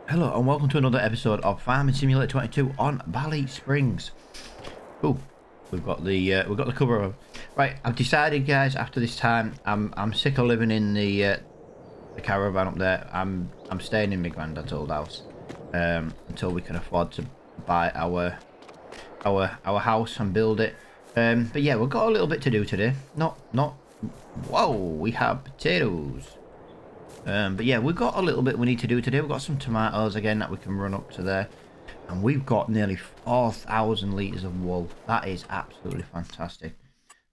Hello and welcome to another episode of Farming Simulator 22 on Ballysprings. Oh, we've got the cover of. Right, I've decided, guys. After this time, I'm sick of living in the caravan up there. I'm staying in my granddad's old house until we can afford to buy our house and build it. But yeah, we've got a little bit to do today. Not. Whoa, we have potatoes. But yeah, we've got a little bit we need to do today. We've got some tomatoes again that we can run up to there. And we've got nearly 4,000 litres of wool. That is absolutely fantastic.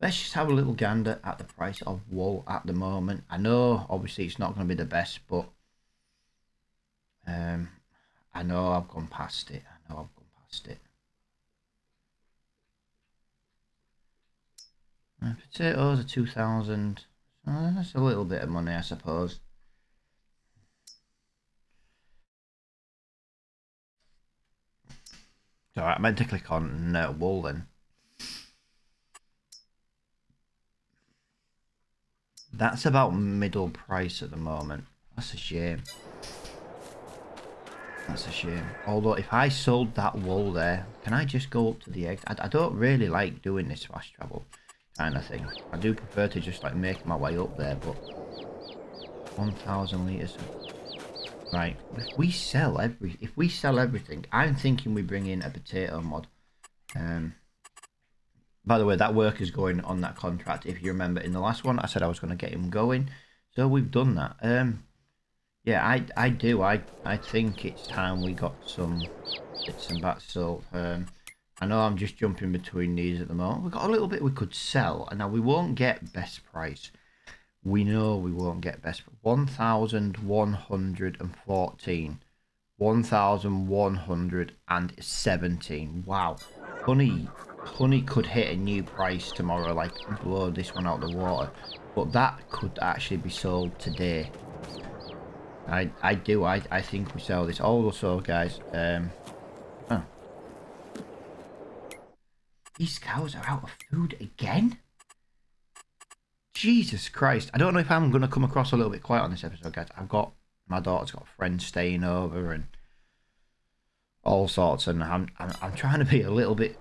Let's just have a little gander at the price of wool at the moment. I know, obviously, it's not going to be the best, but I know I've gone past it. Potatoes are 2,000. That's a little bit of money, I suppose. Alright, I meant to click on wool then. That's about middle price at the moment. That's a shame. That's a shame. Although if I sold that wool there, can I just go up to the eggs? I don't really like doing this fast travel kind of thing. I do prefer to just like make my way up there, but 1,000 litres. Right, if we sell everything, I'm thinking we bring in a potato mod. By the way, that work is going on that contract. If you remember in the last one, I said I was going to get him going, so we've done that. Yeah, I do. I think it's time we got some bits and bats sold. I know I'm just jumping between these at the moment. We've got a little bit we could sell, and now we won't get best price. We know we won't get best. 1,114. 1,117. Wow. Honey could hit a new price tomorrow, like blow this one out the water. But that could actually be sold today. I think we sell this. Also, guys, oh. These cows are out of food again? Jesus Christ. I don't know if I'm going to come across a little bit quiet on this episode, guys. My daughter's got friends staying over and all sorts, and I'm trying to be a little bit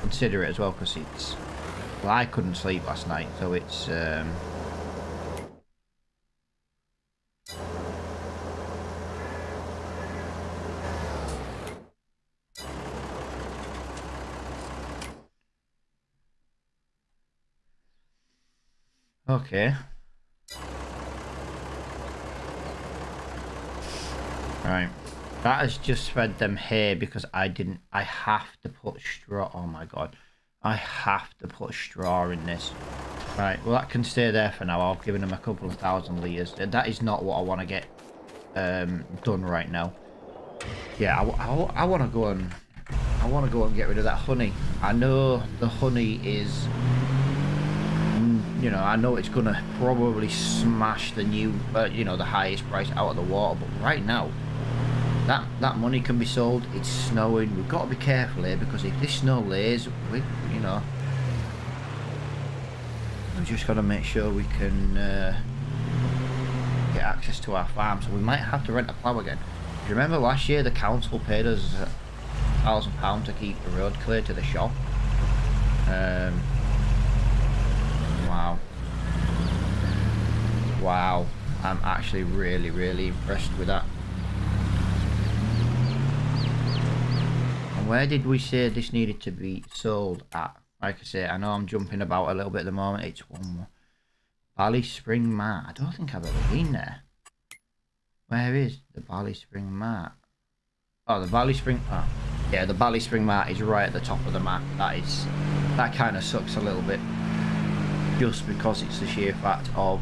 considerate as well, because I couldn't sleep last night, so it's okay. Right. That has just fed them hay because I have to put straw. Oh my god. I have to put straw in this. Right, well that can stay there for now. I've given them a couple of 1,000 litres. That is not what I want to get done right now. Yeah, I want to go and get rid of that honey. I know the honey is, you know, I know it's gonna probably smash the new, you know, the highest price out of the water. But right now, that money can be sold. It's snowing. We've got to be careful here, because if this snow lays, you know, we've just got to make sure we can get access to our farm. So we might have to rent a plough again. If you remember last year, the council paid us £1,000 to keep the road clear to the shop. Wow, I'm actually really impressed with that. And where did we say this needed to be sold at? Like I say, I know I'm jumping about a little bit at the moment. It's one more. Ballyspring Mart. I don't think I've ever been there. Where is the Ballyspring Mart? Oh, the Ballyspring. Oh, yeah, the Ballyspring Mart is right at the top of the map. That kind of sucks a little bit, just because it's the sheer fact of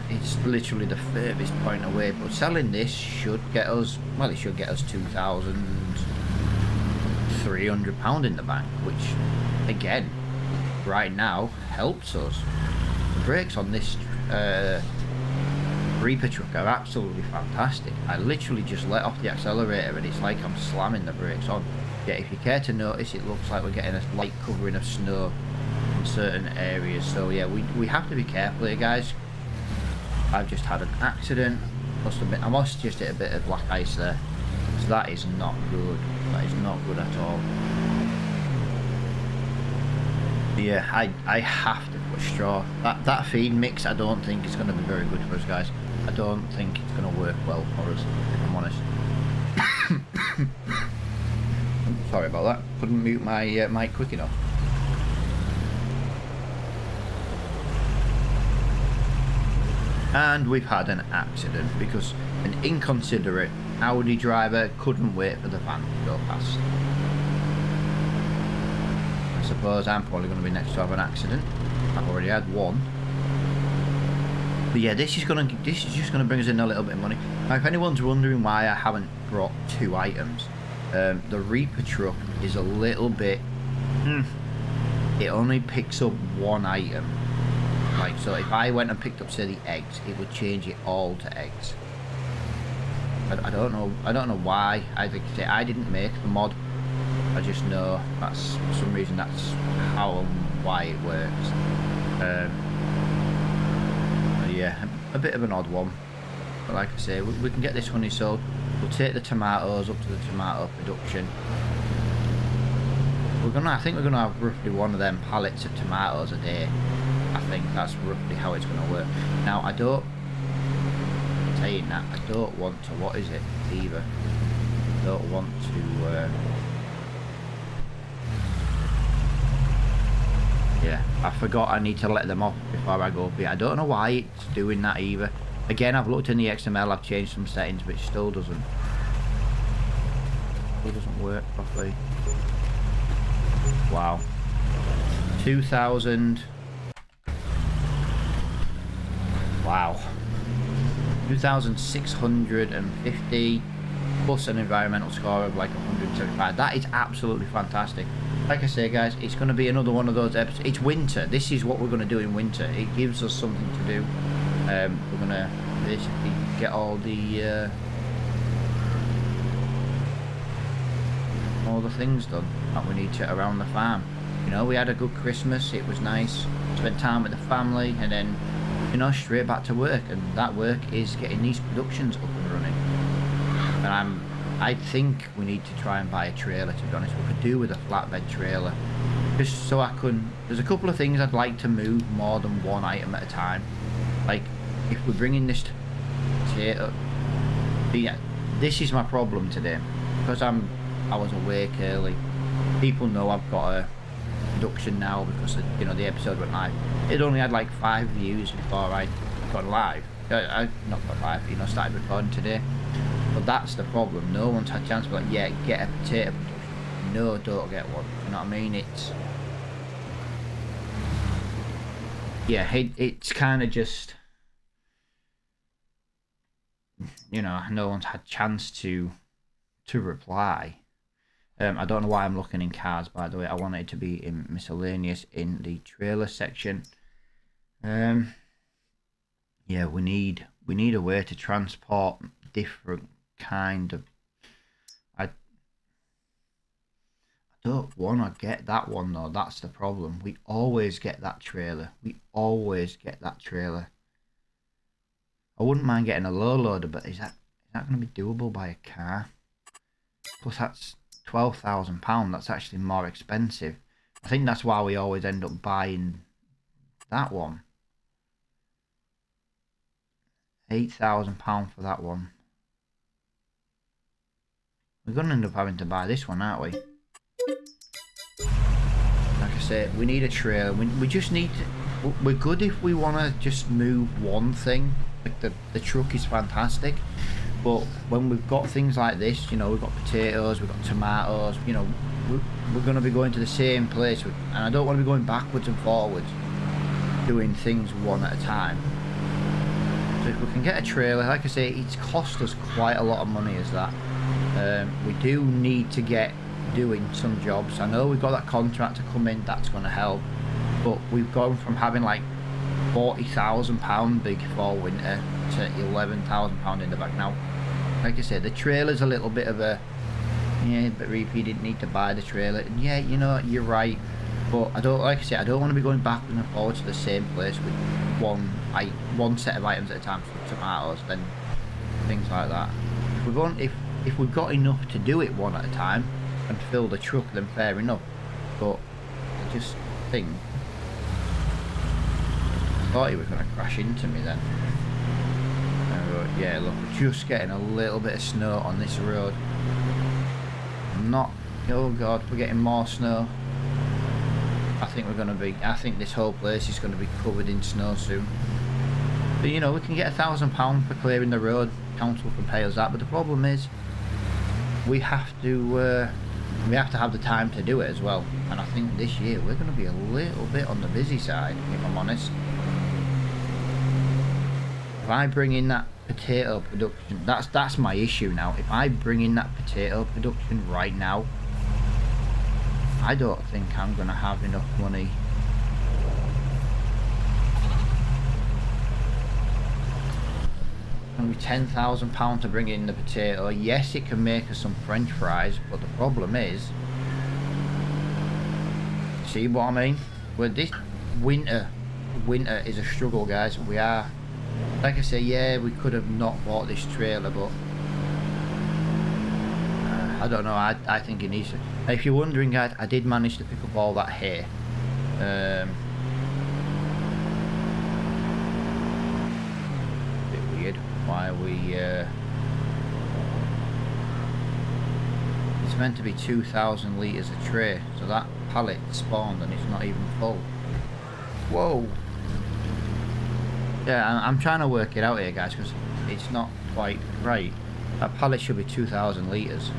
it's literally the furthest point away. But selling this should get us, well, it should get us £2,300 in the bank, which again right now helps us. The brakes on this Reaper truck are absolutely fantastic. I literally just let off the accelerator and it's like I'm slamming the brakes on. Yeah, if you care to notice, it looks like we're getting a light covering of snow in certain areas. So yeah, we have to be careful here, guys. I've just had an accident. I must just hit a bit of black ice there. So that is not good. That is not good at all. Yeah, I have to put straw. That feed mix, I don't think is going to be very good for us, guys. I don't think it's going to work well for us, if I'm honest. Sorry about that. Couldn't mute my mic quick enough. And we've had an accident because an inconsiderate Audi driver couldn't wait for the van to go past. I suppose I'm probably going to be next to have an accident. I've already had one. But yeah, this is just gonna bring us in a little bit of money. Now, if anyone's wondering why I haven't brought 2 items, the Reaper truck is a little bit. It only picks up 1 item. Like, so if I went and picked up, say, the eggs, it would change it all to eggs. I don't know why. I didn't make the mod. I just know that's, for some reason, that's how and why it works. Yeah, a bit of an odd one, but like I say, we can get this honey sold. We'll take the tomatoes up to the tomato production. I think we're gonna have roughly 1 of them pallets of tomatoes a day. I think that's roughly how it's gonna work. Now, I don't want to, what is it, either. I don't want to, yeah, I forgot I need to let them off before I go up here. I don't know why it's doing that either. Again, I've looked in the XML, I've changed some settings, but it still doesn't work properly. Wow. 2,000. Wow. 2,650 plus an environmental score of like 175. That is absolutely fantastic. Like I say, guys, it's going to be another one of those episodes. It's winter. This is what we're going to do in winter. It gives us something to do. We're going to basically get all the things done that we need to around the farm. You know, we had a good Christmas. It was nice. Spent time with the family, and then, you know, straight back to work. And that work is getting these productions up and running. And I think we need to try and buy a trailer, to be honest. We could do with a flatbed trailer. Just so I can... There's a couple of things I'd like to move more than 1 item at a time. Like, if we're bringing this potato... But yeah, this is my problem today. Because I was awake early. People know I've got a production now because, you know, the episode went live. It only had like 5 views before I got live. I not got live, you know, started recording today. But that's the problem. No one's had a chance to be like, yeah, get a potato production. No, don't get one. You know what I mean? It's... Yeah, it's kind of just... You know, no one's had a chance to reply. I don't know why I'm looking in cars, by the way. I want it to be in miscellaneous in the trailer section. Yeah, we need a way to transport different kind of... I don't want to get that one though. That's the problem. We always get that trailer. I wouldn't mind getting a low loader, but is that going to be doable by a car? Plus that's £12,000. That's actually more expensive. I think that's why we always end up buying that one. £8,000 for that one. We're going to end up having to buy this one, aren't we? Like I said, we need a trailer. We just need to... We're good if we want to just move one thing. Like the truck is fantastic. But when we've got things like this, you know, we've got potatoes, we've got tomatoes, you know, we're going to be going to the same place. And I don't want to be going backwards and forwards, doing things one at a time. So if we can get a trailer, like I say, it's cost us quite a lot of money as that. We do need to get doing some jobs. I know we've got that contract to come in, that's going to help. But we've gone from having like £40,000 big for winter to £11,000 in the back now. Like I said, the trailer's a little bit of a... Yeah, but Reapy didn't need to buy the trailer. And yeah, you know, you're right. But I don't, like I say, I don't want to be going backwards and forwards to the same place with one set of items at a time, so tomatoes, then things like that. If we've got enough to do it one at a time and fill the truck, then fair enough. But I just think, I thought he was going to crash into me then. Yeah, look, we're just getting a little bit of snow on this road. Oh god, we're getting more snow. I think this whole place is going to be covered in snow soon. But you know, we can get £1,000 for clearing the road. Council can pay us that, but the problem is we have to have the time to do it as well. And I think this year we're going to be a little bit on the busy side, if I'm honest. If I bring in that potato production, that's my issue now. If I bring in that potato production right now, I don't think I'm gonna have enough money. It's gonna be £10,000 to bring in the potato. Yes, it can make us some French fries, but the problem is, see what I mean? Well, this winter is a struggle, guys. We are. Like I say, yeah, we could have not bought this trailer, but I don't know. I think it needs to. If you're wondering, guys, I did manage to pick up all that hay. Bit weird. Why we? It's meant to be 2,000 litres a tray, so that pallet spawned and it's not even full. Whoa. Yeah, I'm trying to work it out here, guys, because it's not quite right. That pallet should be 2,000 litres.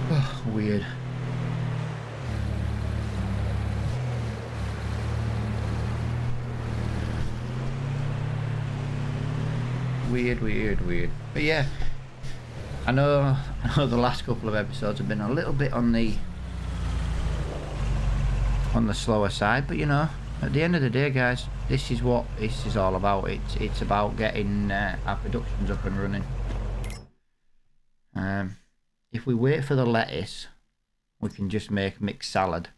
Oh, weird. Weird. But yeah, I know the last couple of episodes have been a little bit on the slower side, but you know, at the end of the day, guys, this is what this is all about. It's about getting our productions up and running. If we wait for the lettuce, we can just make mixed salad.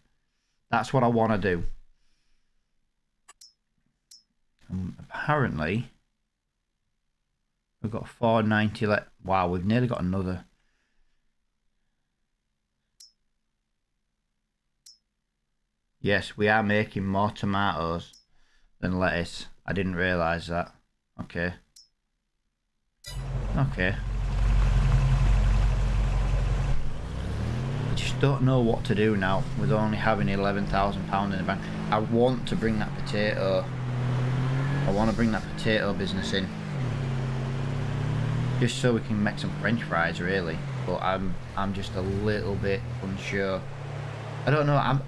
That's what I want to do. Apparently, we've got 490 left. Wow, we've nearly got another. Yes, we are making more tomatoes than lettuce. I didn't realise that. Okay. Okay. I just don't know what to do now with only having £11,000 in the bank. I want to bring that potato. I want to bring that potato business in. Just so we can make some French fries, really. But I'm just a little bit unsure. I don't know.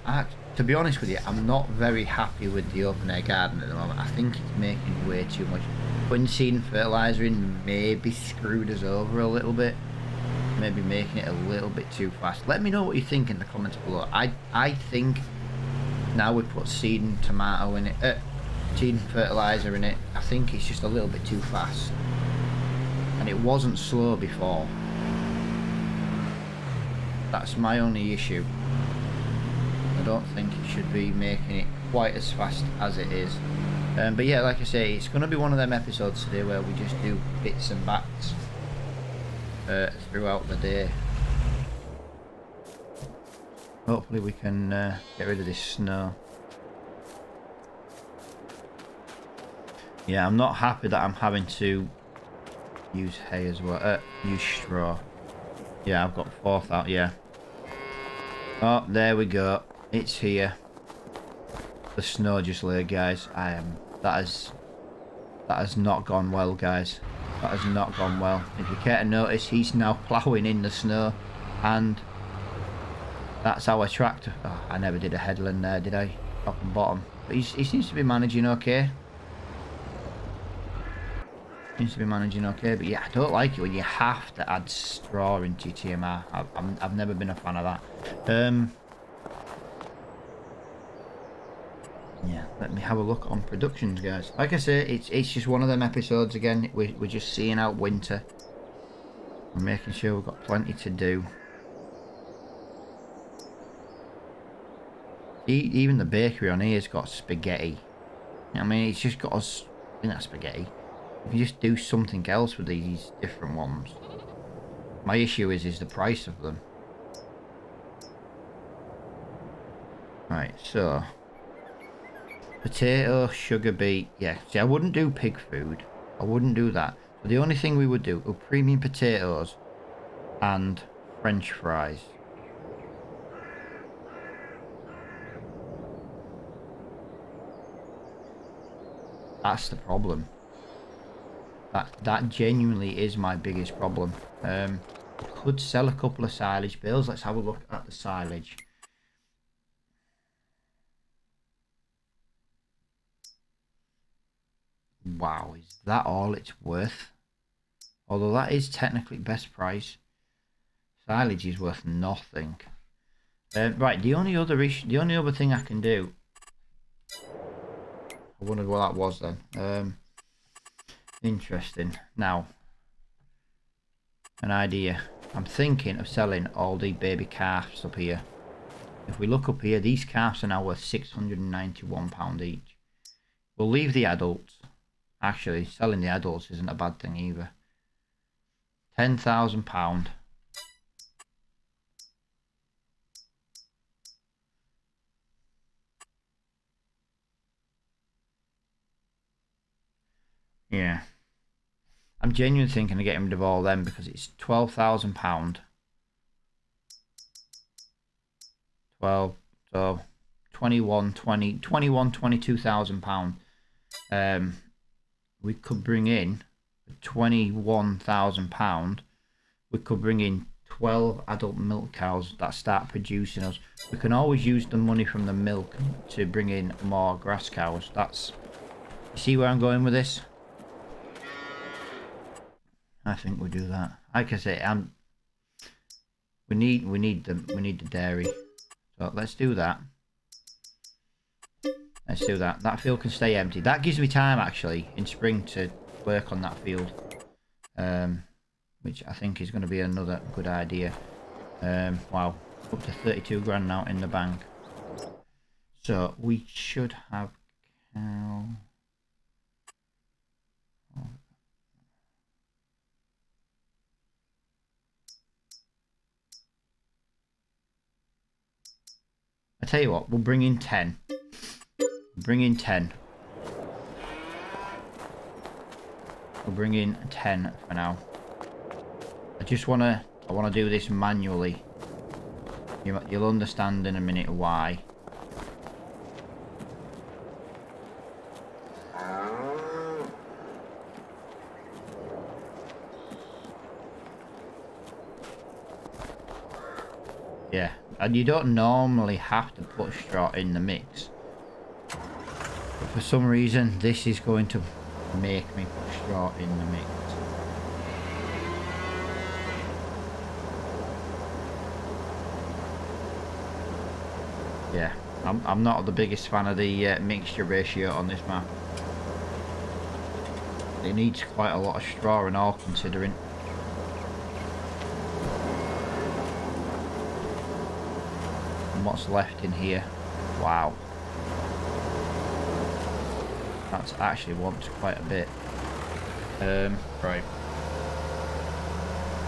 To be honest with you, I'm not very happy with the open air garden at the moment. I think it's making way too much. Putting seed and fertiliser in maybe screwed us over a little bit. Maybe making it a little bit too fast. Let me know what you think in the comments below. I think now we put seed and tomato in it, seed and fertiliser in it, I think it's just a little bit too fast. And it wasn't slow before. That's my only issue. I don't think it should be making it quite as fast as it is. But yeah, like I say, it's going to be one of them episodes today where we just do bits and bats throughout the day. Hopefully we can get rid of this snow. Yeah, I'm not happy that I'm having to use hay as well. Use straw. Yeah, I've got 4,000. Yeah. Oh, there we go. It's here. The snow just laid, guys. That has not gone well, guys. That has not gone well. If you care to notice, he's now ploughing in the snow, and that's our tractor. Oh, I never did a headland there, did I? Top and bottom. But he seems to be managing okay. Seems to be managing okay, but yeah, I don't like it when you have to add straw into your TMR. I've never been a fan of that. Yeah, let me have a look on productions, guys. Like I say, it's just one of them episodes again. We're just seeing out winter. We're making sure we've got plenty to do. Even the bakery on here's got spaghetti. I mean, it's just got us. I think that's spaghetti. You can just do something else with these different ones. My issue is the price of them. Right, so potato, sugar beet. Yeah, see, I wouldn't do pig food. I wouldn't do that. But the only thing we would do are premium potatoes and French fries. That's the problem. That genuinely is my biggest problem. Could sell a couple of silage bales. Let's have a look at the silage. Wow, is that all it's worth? Although that is technically best price. Silage is worth nothing. Right, the only other thing I can do. I wondered what that was then. Interesting. Now, an idea. I'm thinking of selling all the baby calves up here. If we look up here, these calves are now worth £691 each. We'll leave the adults. Actually, selling the adults isn't a bad thing either. £10,000. Yeah. I'm genuinely thinking of getting rid of all them because it's £12,000. 12, so 22,000 pound. We could bring in £21,000. We could bring in 12 adult milk cows that start producing us. We can always use the money from the milk to bring in more grass cows. That's, you see where I'm going with this? I think we'll do that. Like I say, we need the dairy. So let's do that. Let's do that. That field can stay empty. That gives me time actually in spring to work on that field. Which I think is going to be another good idea. Wow, up to 32 grand now in the bank. So we should have cow. I tell you what, we'll bring in 10. Bring in 10. We'll bring in 10 for now. I wanna do this manually. You'll understand in a minute why. Yeah, and you don't normally have to put straw in the mix. But for some reason, this is going to make me put straw in the mix. Yeah, I'm not the biggest fan of the mixture ratio on this map. It needs quite a lot of straw and all considering. And what's left in here? Wow. That's actually wants quite a bit. Right.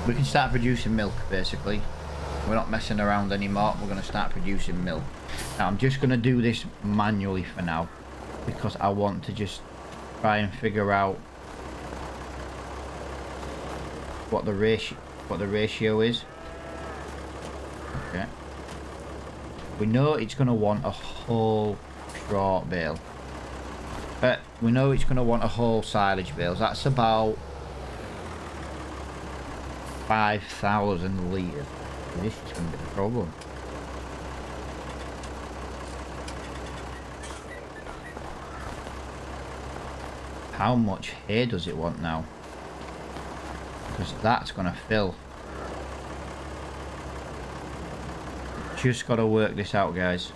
We can start producing milk basically. We're not messing around anymore. We're going to start producing milk. Now I'm just going to do this manually for now because I want to just try and figure out what the ratio is. Okay. We know it's going to want a whole straw bale. We know it's going to want a whole silage bales. That's about 5,000 litres. This is going to be the problem. How much hay does it want now? Because that's going to fill. Just got to work this out, guys.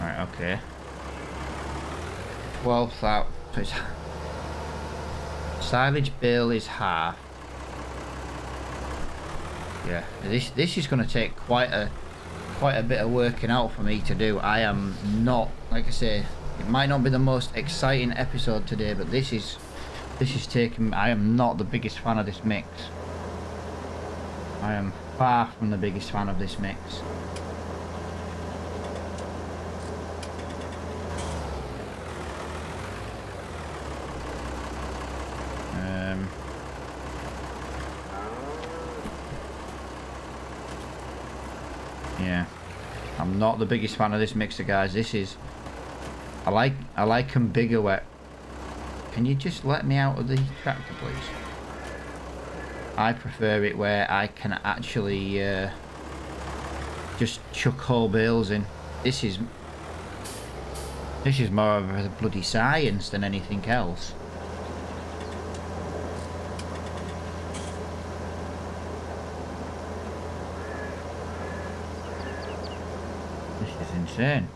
Right, okay. 12th out. So it's silage bale is half. Yeah, this is going to take quite a bit of working out for me to do. I am not, like I say, it might not be the most exciting episode today, but this is taking. I am not the biggest fan of this mix. I am far from the biggest fan of this mix. Yeah, I'm not the biggest fan of this mixer, guys. This is, I like them bigger wet. Can you just let me out of the tractor, please? I prefer it where I can actually just chuck whole bales in. This is more of a bloody science than anything else. Insane.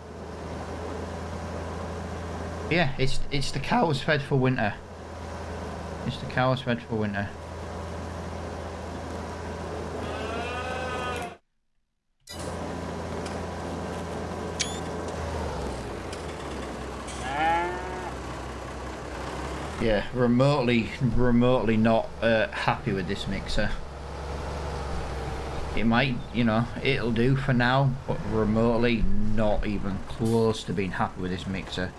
Yeah, it's the cows fed for winter. It's the cows fed for winter. Yeah, remotely not happy with this mixer. It might, you know, it'll do for now, but remotely not even close to being happy with this mixer.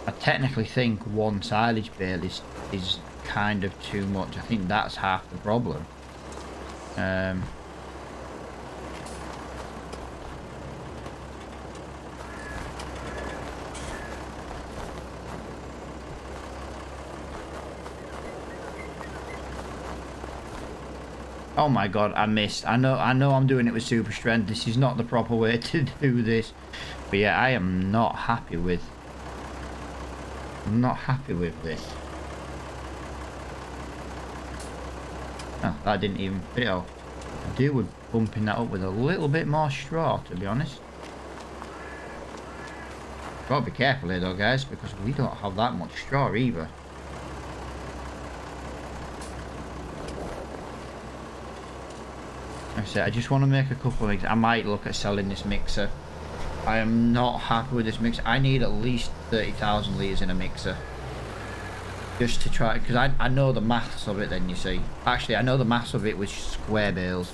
I technically think one silage bale is kind of too much. I think that's half the problem. Oh my god, I missed. I know I'm doing it with super strength. This is not the proper way to do this. But yeah, I am not happy with... I'm not happy with this. Oh, that didn't even fit it off. I do with bumping that up with a little bit more straw, to be honest. Gotta be careful here though, guys, because we don't have that much straw either. Like I said, I just want to make a couple of things. I might look at selling this mixer. I am not happy with this mixer. I need at least 30,000 litres in a mixer. Just to try, because I know the maths of it then, you see. Actually, I know the maths of it with square bales.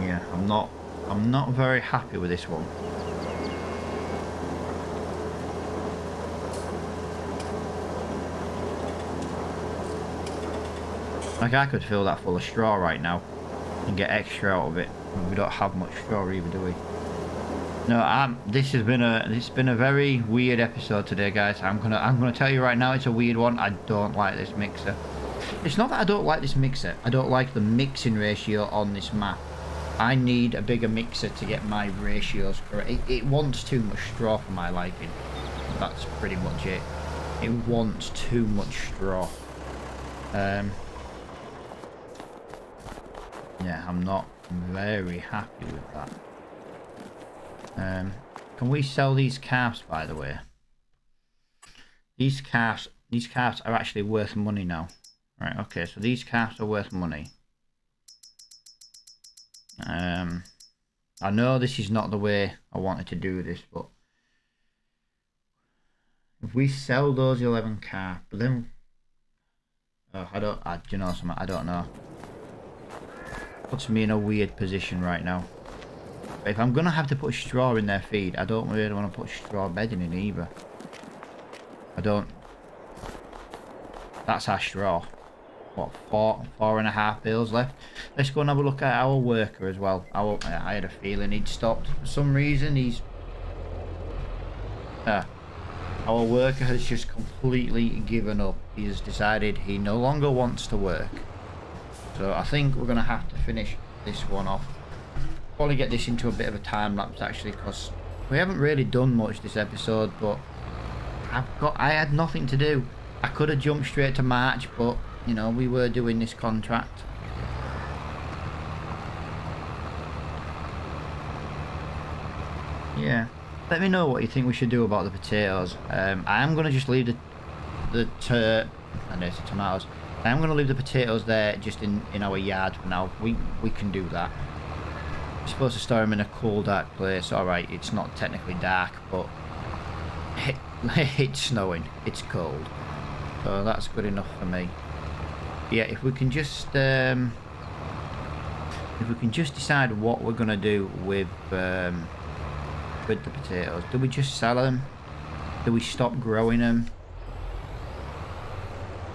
Yeah, I'm not very happy with this one. Like, I could fill that full of straw right now and get extra out of it. We don't have much straw either, do we? No, this has been a very weird episode today, guys. I'm gonna tell you right now, it's a weird one. I don't like this mixer. It's not that I don't like this mixer. I don't like the mixing ratio on this map. I need a bigger mixer to get my ratios correct. It wants too much straw for my liking. That's pretty much it. It wants too much straw. Yeah, I'm not very happy with that. Can we sell these calves, by the way? These calves are actually worth money now. Right, okay, so these calves are worth money. I know this is not the way I wanted to do this, but if we sell those 11 calves, but then do you know something? I don't know. Puts me in a weird position right now. But if I'm gonna have to put straw in their feed, I don't really want to put straw bedding in either. I don't. That's our straw. What, 4.5 bales left? Let's go and have a look at our worker as well. I had a feeling he'd stopped for some reason. Our worker has just completely given up. He has decided he no longer wants to work. So I think we're gonna have to finish this one off. Probably get this into a bit of a time lapse actually, because we haven't really done much this episode. But I had nothing to do. I could have jumped straight to March, but you know, we were doing this contract. Yeah, let me know what you think we should do about the potatoes. I am going to just leave the tomatoes. I am going to leave the potatoes there just in our yard for now. We can do that. We're supposed to store them in a cool, dark place. Alright, it's not technically dark, but it's snowing. It's cold. So that's good enough for me. Yeah, if we can just decide what we're going to do with the potatoes. Do we just sell them? Do we stop growing them?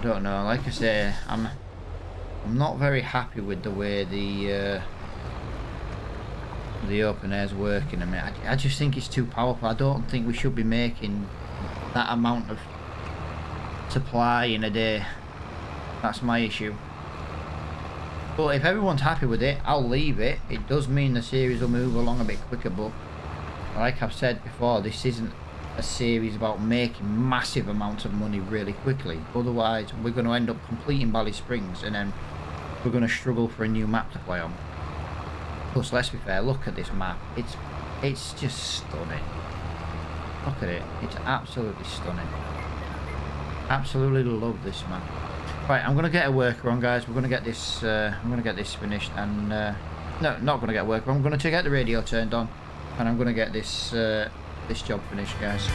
Don't know. Like I say, I'm not very happy with the way the open air's working. I mean, I just think it's too powerful. I don't think we should be making that amount of supply in a day. That's my issue. But if everyone's happy with it, I'll leave it. It does mean the series will move along a bit quicker, but like I've said before, this isn't a series about making massive amounts of money really quickly. Otherwise, we're going to end up completing Ballysprings and then we're going to struggle for a new map to play on. Plus, let's be fair, look at this map. It's just stunning. Look at it. It's absolutely stunning. Absolutely love this map. Right, I'm going to get a worker on, guys. We're going to get this I'm going to get this finished, and no, not going to get a worker. I'm going to get the radio turned on, and I'm going to get this this job finished, guys.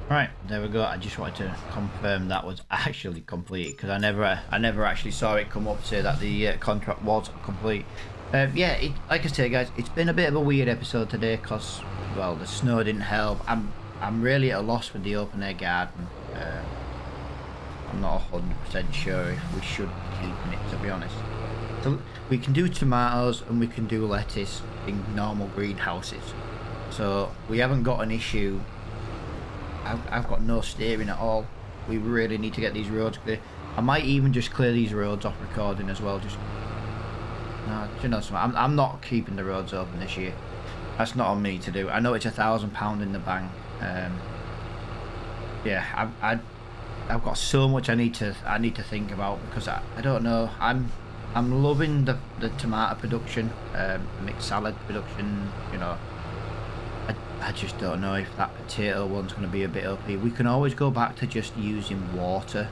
Right, there we go. I just wanted to confirm that was actually completed, because I never actually saw it come up to say that the contract was complete. Yeah, like I say, guys, it's been a bit of a weird episode today because, well, the snow didn't help. I'm really at a loss with the open air garden. I'm not 100% sure if we should be keeping it, to be honest. So we can do tomatoes and we can do lettuce in normal greenhouses, so we haven't got an issue. I've got no steering at all. We really need to get these roads clear. I might even just clear these roads off recording as well. Just no, you know something. I'm not keeping the roads open this year. That's not on me to do. I know it's £1,000 in the bank. Yeah, I've got so much I need to think about, because I don't know. I'm loving the tomato production, mixed salad production. You know, I just don't know if that potato one's going to be a bit OP. We can always go back to just using water.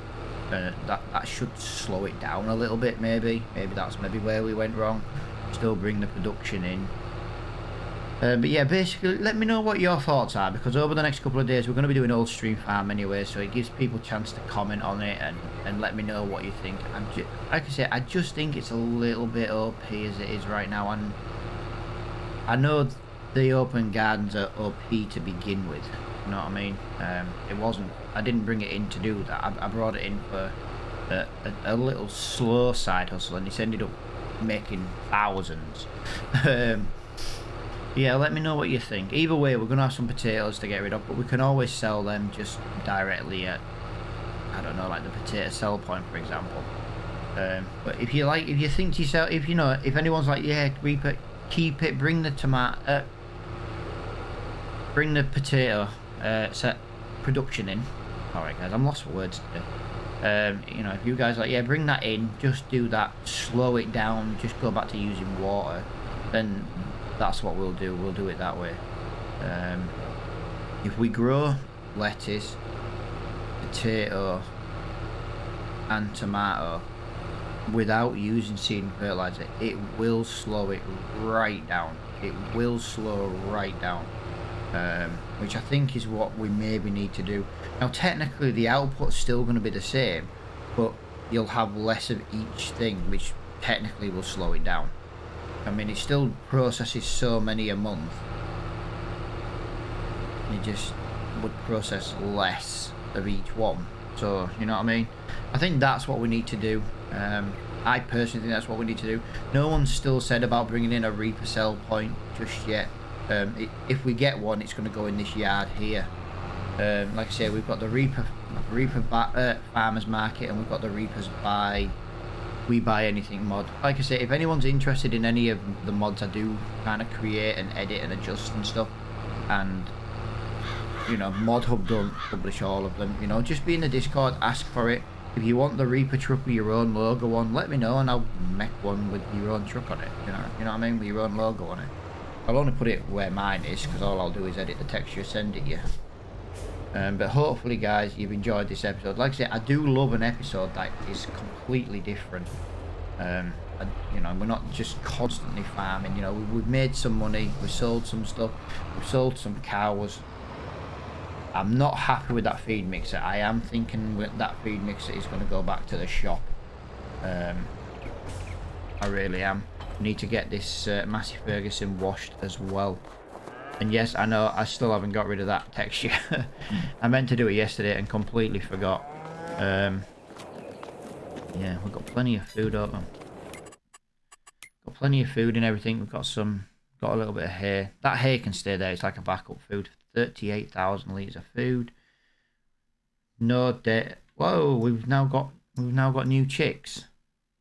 That should slow it down a little bit, maybe. That's where we went wrong. Still bring the production in. But yeah, basically, let me know what your thoughts are, because over the next couple of days we're going to be doing Old Stream Farm anyway, so it gives people a chance to comment on it and let me know what you think. Like I say, I just think it's a little bit OP as it is right now, and I know the open gardens are OP to begin with. You know what I mean? It wasn't. I didn't bring it in to do that. I brought it in for a little slow side hustle, and it's ended up making thousands. Yeah, let me know what you think. Either way, we're gonna have some potatoes to get rid of, but we can always sell them just directly at, I don't know, like the potato sell point, for example. But if you like, if you think to yourself, if you know, if anyone's like, yeah, Reaper, keep it, bring the tomato, bring the potato set production in. Alright guys, I'm lost for words today. You know, if you guys are like, yeah, bring that in, just do that, slow it down, just go back to using water, then that's what we'll do. We'll do it that way. If we grow lettuce, potato and tomato without using seed and fertilizer, it will slow it right down. It will slow right down, which I think is what we maybe need to do. Now technically the output's still going to be the same, but you'll have less of each thing, which technically will slow it down. I mean, it still processes so many a month. It just would process less of each one. So, you know what I mean? I think that's what we need to do. I personally think that's what we need to do. No one's still said about bringing in a Reaper sell point just yet. If we get one, it's going to go in this yard here. Like I say, we've got the Reaper Farmers Market, and we've got the Reapers We Buy Anything mod. Like I say, if anyone's interested in any of the mods I do kind of create and edit and adjust and stuff, and you know, Mod Hub don't publish all of them, you know, just be in the Discord, ask for it. If you want the Reaper truck with your own logo on, let me know and I'll make one with your own truck on it, you know what I mean, with your own logo on it. I'll only put it where mine is, because all I'll do is edit the texture, send it you. But hopefully guys, you've enjoyed this episode. Like I said, I do love an episode that is completely different. You know, we're not just constantly farming. You know, we've made some money, we've sold some stuff, we've sold some cows. I'm not happy with that feed mixer. I am thinking that feed mixer is going to go back to the shop. I really am. Need to get this Massey Ferguson washed as well. And yes, I know I still haven't got rid of that texture. I meant to do it yesterday and completely forgot. Yeah, we've got plenty of food over. Got plenty of food and everything. We've got a little bit of hay. That hay can stay there. It's like a backup food. 38,000 litres of food. No debt. Whoa, we've now got new chicks.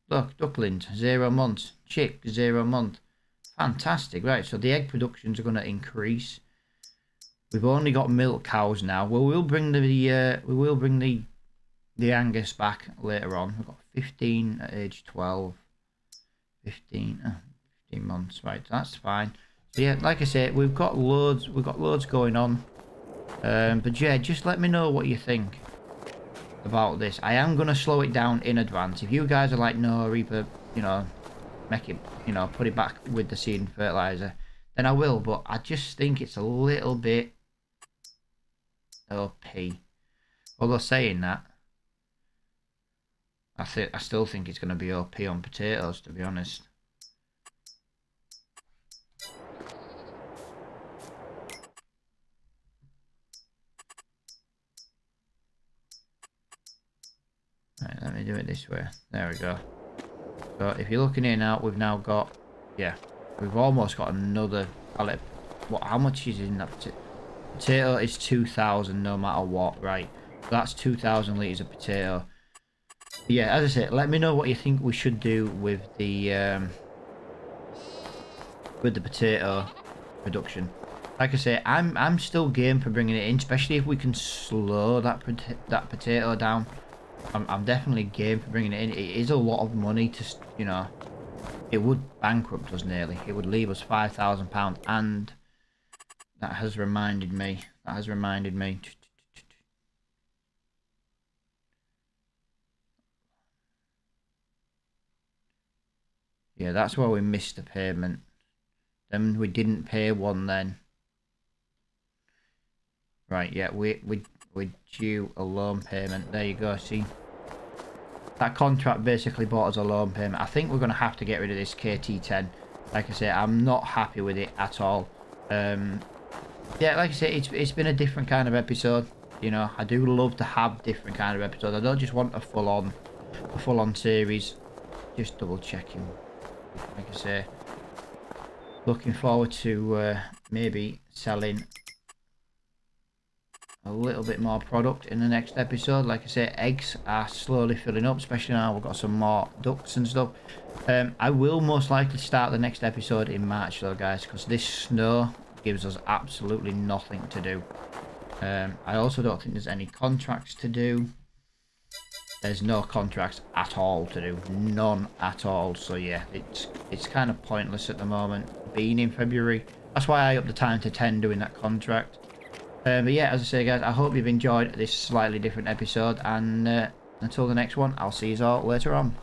Look, ducklings, 0 months. Chick, 0 month. Fantastic. Right, so the egg productions are going to increase. We've only got milk cows now. Well, we'll bring the Angus back later on. We've got 15 at age 12. 15 months. Right, that's fine. So yeah, like I said, we've got loads going on. But yeah, just let me know what you think about this. I am going to slow it down in advance. If you guys are like, no, Reaper, you know, make it, you know, put it back with the seed and fertilizer, then I will. But I just think it's a little bit OP. Although saying that, I still think it's going to be OP on potatoes, to be honest. Right, let me do it this way. There we go. So if you're looking here now, we've now got, yeah, we've almost got another pallet. What? How much is in that potato? Potato is 2,000 no matter what, right? So that's 2,000 litres of potato. But yeah, as I said, let me know what you think we should do with the potato production. Like I say, I'm still game for bringing it in, especially if we can slow that potato down. I'm definitely game for bringing it in. It is a lot of money to, you know, it would bankrupt us nearly. It would leave us £5,000, and that has reminded me. Yeah, that's why we missed the payment. Then we didn't pay one then. Right, yeah, we due a loan payment. There you go, see? That contract basically bought us a loan payment. I think we're going to have to get rid of this KT10. Like I say, I'm not happy with it at all. Yeah, like I say, it's been a different kind of episode. You know, I do love to have different kind of episodes. I don't just want a full on series. Just double checking. Like I say, looking forward to maybe selling a little bit more product in the next episode. Like I say, eggs are slowly filling up, especially now we've got some more ducks and stuff. I will most likely start the next episode in March though, guys, because this snow gives us absolutely nothing to do. I also don't think there's any contracts to do. There's no contracts at all to do, none at all. So yeah, it's kind of pointless at the moment being in February. That's why I upped the time to 10 doing that contract. But yeah, as I say, guys, I hope you've enjoyed this slightly different episode, and until the next one, I'll see you all later on.